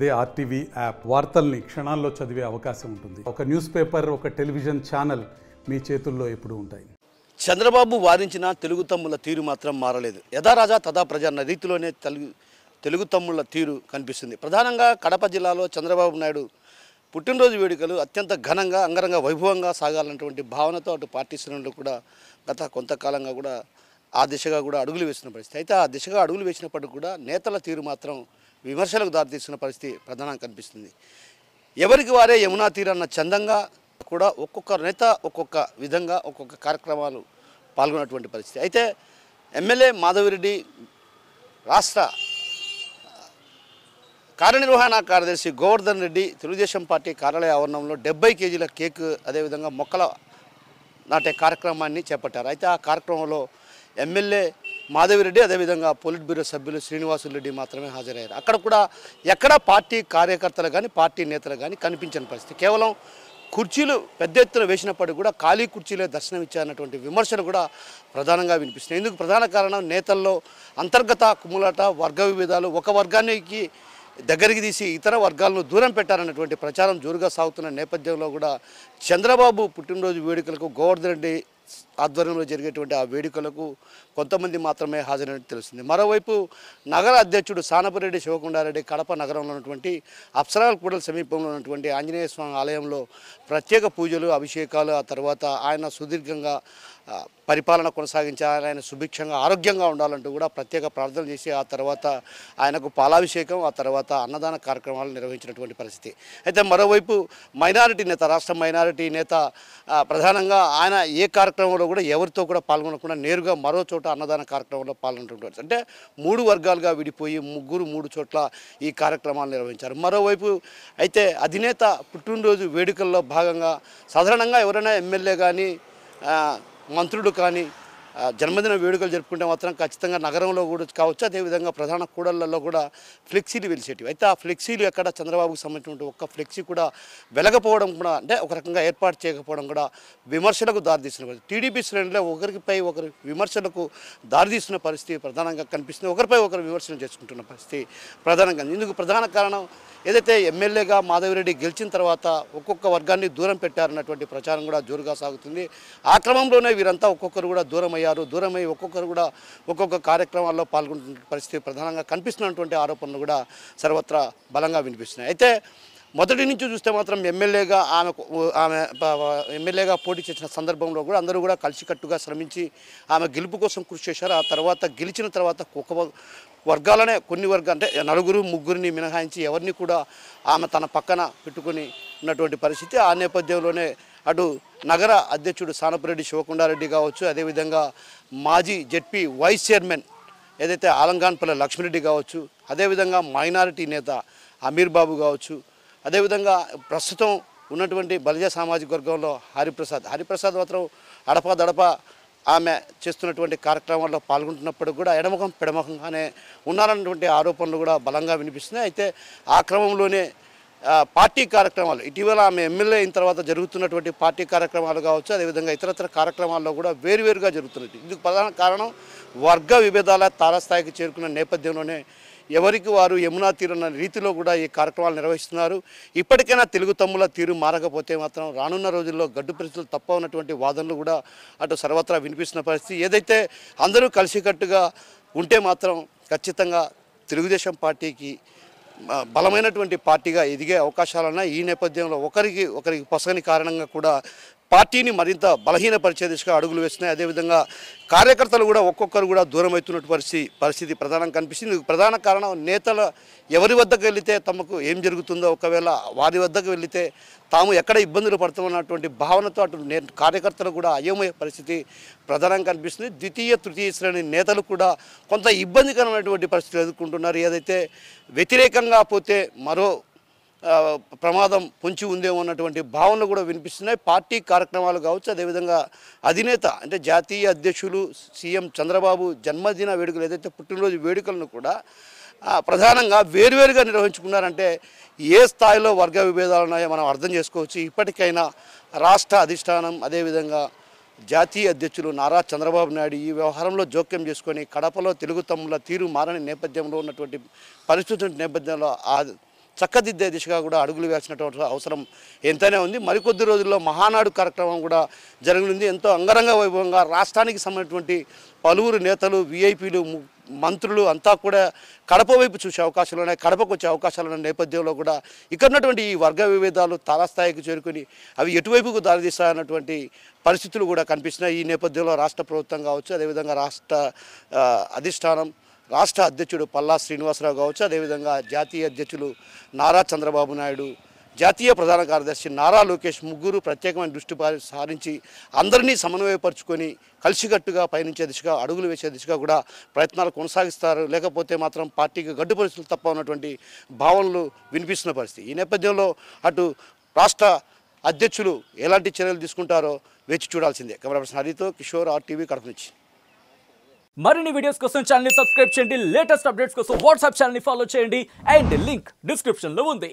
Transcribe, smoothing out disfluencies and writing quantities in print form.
అదే RTV app వార్తల్ని క్షణాల్లో చదివే అవకాశం ఉంటుంది. ఒక న్యూస్ పేపర్, ఒక టెలివిజన్ ఛానల్ మీ చేతుల్లో ఎప్పుడూ ఉంటాయి. చంద్రబాబు వారించిన తెలుగు తమ్ముళ్ళ తీరు మాత్రం మారలేదు. యథా రాజా తథా ప్రజా అన్న రీతిలోనే తెలుగు తమ్ముళ్ళ తీరు కనిపిస్తుంది. ప్రధానంగా కడప జిల్లాలో చంద్రబాబు నాయుడు పుట్టినరోజు వేడుకలు అత్యంత ఘనంగా అంగరంగ వైభవంగా సాగాలన్నటువంటి భావనతో అటు పార్టీ శ్రేణులు కూడా గత కొంతకాలంగా కూడా ఆ దిశగా కూడా అడుగులు వేసిన పరిస్థితి. అయితే ఆ దిశగా అడుగులు వేసినప్పటికీ కూడా నేతల తీరు మాత్రం విమర్శలకు దారితీస్తున్న పరిస్థితి ప్రధానంగా కనిపిస్తుంది. ఎవరికి వారే యమునా తీరన్న చందంగా కూడా ఒక్కొక్క నేత ఒక్కొక్క విధంగా ఒక్కొక్క కార్యక్రమాలు పాల్గొన్నటువంటి పరిస్థితి. అయితే ఎమ్మెల్యే మాధవిరెడ్డి రాష్ట్ర కార్యనిర్వహణ కార్యదర్శి గోవర్ధన్ రెడ్డి తెలుగుదేశం పార్టీ కార్యాలయ ఆవరణంలో 70 కేజీల కేకు అదేవిధంగా మొక్కల నాటే కార్యక్రమాన్ని చేపట్టారు. అయితే ఆ కార్యక్రమంలో ఎమ్మెల్యే మాధవిరెడ్డి అదేవిధంగా పొలిట్ బ్యూరో సభ్యులు శ్రీనివాసులు రెడ్డి మాత్రమే హాజరయ్యారు. అక్కడ కూడా ఎక్కడ పార్టీ కార్యకర్తలు కానీ పార్టీ నేతలు కానీ కనిపించని పరిస్థితి. కేవలం కుర్చీలు పెద్ద ఎత్తున వేసినప్పటికీ కూడా ఖాళీ కుర్చీలే దర్శనమిచ్చారన్నటువంటి విమర్శలు కూడా ప్రధానంగా వినిపిస్తున్నాయి. ఇందుకు ప్రధాన కారణం నేతల్లో అంతర్గత కుమ్ములాట, వర్గ విభేదాలు, ఒక వర్గానికి దగ్గరికి తీసి ఇతర వర్గాలను దూరం పెట్టారన్నటువంటి ప్రచారం జోరుగా సాగుతున్న నేపథ్యంలో కూడా చంద్రబాబు పుట్టినరోజు వేడుకలకు గోవర్ధన్ రెడ్డి ఆధ్వర్యంలో జరిగేటువంటి ఆ వేడుకలకు కొంతమంది మాత్రమే హాజరైనట్టు తెలుస్తుంది. మరోవైపు నగర అధ్యక్షుడు సానపరెడ్డి శివకుండారెడ్డి కడప నగరంలో ఉన్నటువంటి అప్సరాల కూడల సమీపంలో ఉన్నటువంటి ఆంజనేయ స్వామి ఆలయంలో ప్రత్యేక పూజలు, అభిషేకాలు, ఆ తర్వాత ఆయన సుదీర్ఘంగా పరిపాలన కొనసాగించాలి, ఆయన సుభిక్షంగా ఆరోగ్యంగా ఉండాలంటూ కూడా ప్రత్యేక ప్రార్థనలు చేసి ఆ తర్వాత ఆయనకు పాలాభిషేకం, ఆ తర్వాత అన్నదాన కార్యక్రమాలు నిర్వహించినటువంటి పరిస్థితి. అయితే మరోవైపు మైనారిటీ నేత, రాష్ట్ర మైనారిటీ నేత ప్రధానంగా ఆయన ఏ కార్యక్రమంలో కూడా ఎవరితో కూడా పాల్గొనకుండా నేరుగా మరో చోట అన్నదాన కార్యక్రమంలో పాల్గొన్నటువంటి అంటే 3 వర్గాలుగా విడిపోయి ముగ్గురు 3 చోట్ల ఈ కార్యక్రమాలు నిర్వహించారు. మరోవైపు అయితే అధినేత పుట్టినరోజు వేడుకల్లో భాగంగా సాధారణంగా ఎవరైనా ఎమ్మెల్యే కానీ మంత్రులు కానీ జన్మదిన వేడుకలు జరుపుకుంటే మాత్రం ఖచ్చితంగా నగరంలో కూడా కావచ్చు, అదేవిధంగా ప్రధాన కూడళ్లలో కూడా ఫ్లెక్సీలు వెలిసేటివి. అయితే ఆ ఫ్లెక్సీలు ఎక్కడ చంద్రబాబుకు సంబంధించినటువంటి ఒక్క ఫ్లెక్సీ కూడా వెలగపోవడం కూడా అంటే ఒక రకంగా ఏర్పాటు చేయకపోవడం కూడా విమర్శలకు దారితీస్తున్న పరిస్థితి. టీడీపీ శ్రేణులే ఒకరిపై ఒకరు విమర్శలకు దారితీస్తున్న పరిస్థితి ప్రధానంగా కనిపిస్తుంది. ఒకరిపై ఒకరు విమర్శలు చేసుకుంటున్న పరిస్థితి ప్రధానంగా. ఇందుకు ప్రధాన కారణం ఏదైతే ఎమ్మెల్యేగా మాధవిరెడ్డి గెలిచిన తర్వాత ఒక్కొక్క వర్గాన్ని దూరం పెట్టారన్నటువంటి ప్రచారం కూడా జోరుగా సాగుతుంది. ఆ క్రమంలోనే వీరంతా ఒక్కొక్కరు కూడా దూరమై ఒక్కొక్కరు కూడా ఒక్కొక్క కార్యక్రమాల్లో పాల్గొంటున్న పరిస్థితి ప్రధానంగా కనిపిస్తున్నటువంటి ఆరోపణలు కూడా సర్వత్రా బలంగా వినిపిస్తున్నాయి. అయితే మొదటి నుంచి చూస్తే మాత్రం ఆమె ఎమ్మెల్యేగా పోటీ చేసిన సందర్భంలో కూడా అందరూ కూడా కలిసికట్టుగా శ్రమించి ఆమె గెలుపు కోసం కృషి చేశారు. ఆ తర్వాత గెలిచిన తర్వాత ఒక్కొక్క వర్గాలనే కొన్ని అంటే 4-3 మినహాయించి ఎవరిని కూడా ఆమె తన పక్కన పెట్టుకుని ఉన్నటువంటి పరిస్థితి. ఆ నేపథ్యంలోనే అటు నగర అధ్యక్షుడు సానపరెడ్డి శివకుండారెడ్డి కావచ్చు, అదేవిధంగా మాజీ జెడ్పీ వైస్ చైర్మన్ ఏదైతే ఆలంగాన్పల్లి లక్ష్మిరెడ్డి కావచ్చు, అదేవిధంగా మైనారిటీ నేత అమీర్ బాబు కావచ్చు, అదేవిధంగా ప్రస్తుతం ఉన్నటువంటి బలిజ సామాజిక వర్గంలో హరిప్రసాద్ మాత్రం అడపదడప ఆమె చేస్తున్నటువంటి కార్యక్రమాల్లో పాల్గొంటున్నప్పుడు కూడా ఎడముఖం పెడముఖంగానే ఉన్నారన్నటువంటి ఆరోపణలు కూడా బలంగా వినిపిస్తున్నాయి. అయితే ఆ క్రమంలోనే పార్టీ కార్యక్రమాలు ఇటీవల ఆమె ఎమ్మెల్యే అయిన తర్వాత జరుగుతున్నటువంటి పార్టీ కార్యక్రమాలు కావచ్చు, అదేవిధంగా ఇతరత్ర కార్యక్రమాల్లో కూడా వేరువేరుగా జరుగుతున్నది. ఇందుకు ప్రధాన కారణం వర్గ విభేదాల తారస్థాయికి చేరుకున్న నేపథ్యంలోనే ఎవరికి వారు యమునా తీరు అన్న రీతిలో కూడా ఈ కార్యక్రమాలు నిర్వహిస్తున్నారు. ఇప్పటికైనా తెలుగు తమ్ముల తీరు మారకపోతే మాత్రం రానున్న రోజుల్లో గడ్డు పరిస్థితులు తప్ప ఉన్నటువంటి వాదనలు కూడా అటు సర్వత్రా వినిపిస్తున్న పరిస్థితి. ఏదైతే అందరూ కలిసికట్టుగా ఉంటే మాత్రం ఖచ్చితంగా తెలుగుదేశం పార్టీకి బలమైనటువంటి పార్టీగా ఎదిగే అవకాశాలున్నాయి. ఈ నేపథ్యంలో ఒకరికి పొసగని కారణంగా కూడా పార్టీని మరింత బలహీనపరిచే దిశగా అడుగులు వేస్తున్నాయి. అదేవిధంగా కార్యకర్తలు కూడా ఒక్కొక్కరు కూడా దూరం అవుతున్నటువంటి పరిస్థితి ప్రధానంగా కనిపిస్తుంది. ప్రధాన కారణం నేతల ఎవరి వద్దకు వెళితే తమకు ఏం జరుగుతుందో, ఒకవేళ వారి వద్దకు వెళితే తాము ఎక్కడ ఇబ్బందులు పడుతున్నటువంటి భావనతో అటు కార్యకర్తలు కూడా అయోమయ పరిస్థితి ప్రధానంగా కనిపిస్తుంది. ద్వితీయ తృతీయ శ్రేణి నేతలు కూడా కొంత ఇబ్బందికరమైనటువంటి పరిస్థితులు ఎదుర్కొంటున్నారు. ఏదైతే వ్యతిరేకంగా పోతే మరో ప్రమాదం పొంచి ఉందేమో అన్నటువంటి భావనలు కూడా వినిపిస్తున్నాయి. పార్టీ కార్యక్రమాలు కావచ్చు, అదేవిధంగా అధినేత అంటే జాతీయ అధ్యక్షులు సీఎం చంద్రబాబు జన్మదిన వేడుకలు ఏదైతే పుట్టినరోజు వేడుకలను కూడా ప్రధానంగా వేరువేరుగా నిర్వహించుకున్నారంటే ఏ స్థాయిలో వర్గ విభేదాలు ఉన్నాయో మనం అర్థం చేసుకోవచ్చు. ఇప్పటికైనా రాష్ట్ర అధిష్టానం అదేవిధంగా జాతీయ అధ్యక్షులు నారా చంద్రబాబు నాయుడు ఈ వ్యవహారంలో జోక్యం చేసుకొని కడపలో తెలుగు తమ్ముల తీరు మారని నేపథ్యంలో ఉన్నటువంటి పరిస్థితుల నేపథ్యంలో చక్కదిద్దే దిశగా కూడా అడుగులు వేయాల్సినటువంటి అవసరం ఎంతైనా ఉంది. మరికొద్ది రోజుల్లో మహానాడు కార్యక్రమం కూడా జరగనుంది. ఎంతో అంగరంగ వైభవంగా రాష్ట్రానికి సంబంధించినటువంటి పలువురు నేతలు, విఐపీలు, మంత్రులు అంతా కూడా కడప వైపు చూసే అవకాశాలు ఉన్నాయి. కడపకు వచ్చే అవకాశాలు ఉన్న నేపథ్యంలో కూడా ఇక్కడ ఉన్నటువంటి ఈ వర్గ విభేదాలు తారాస్థాయికి చేరుకుని అవి ఎటువైపుకు దారితీస్తాయన్నటువంటి పరిస్థితులు కూడా కనిపిస్తున్నాయి. ఈ నేపథ్యంలో రాష్ట్ర ప్రభుత్వం కావచ్చు, అదేవిధంగా రాష్ట్ర అధిష్టానం, రాష్ట్ర అధ్యక్షుడు పల్లా శ్రీనివాసరావు కావచ్చు, అదేవిధంగా జాతీయ అధ్యక్షులు నారా చంద్రబాబు నాయుడు, జాతీయ ప్రధాన కార్యదర్శి నారా లోకేష్ ముగ్గురు ప్రత్యేకమైన దృష్టి సారించి అందరినీ సమన్వయపరుచుకొని కలిసికట్టుగా పయనించే దిశగా, అడుగులు వేసే దిశగా కూడా ప్రయత్నాలు కొనసాగిస్తారు. లేకపోతే మాత్రం పార్టీకి గడ్డు పరిస్థితులు తప్ప ఉన్నటువంటి భావనలు వినిపిస్తున్న పరిస్థితి. ఈ నేపథ్యంలో అటు రాష్ట్ర అధ్యక్షులు ఎలాంటి చర్యలు తీసుకుంటారో వేచి చూడాల్సిందే. కెమెరా పర్సన్ హరితో కిషోర్, RTV, కడప నుంచి. మరిన్ని వీడియోస్ కోసం ఛానల్ ని సబ్స్క్రైబ్ చేయండి. లేటెస్ట్ అప్డేట్స్ కోసం వాట్సాప్ ఛానల్ ని ఫాలో చేయండి. అండ్ లింక్ డిస్క్రిప్షన్ లో ఉంది.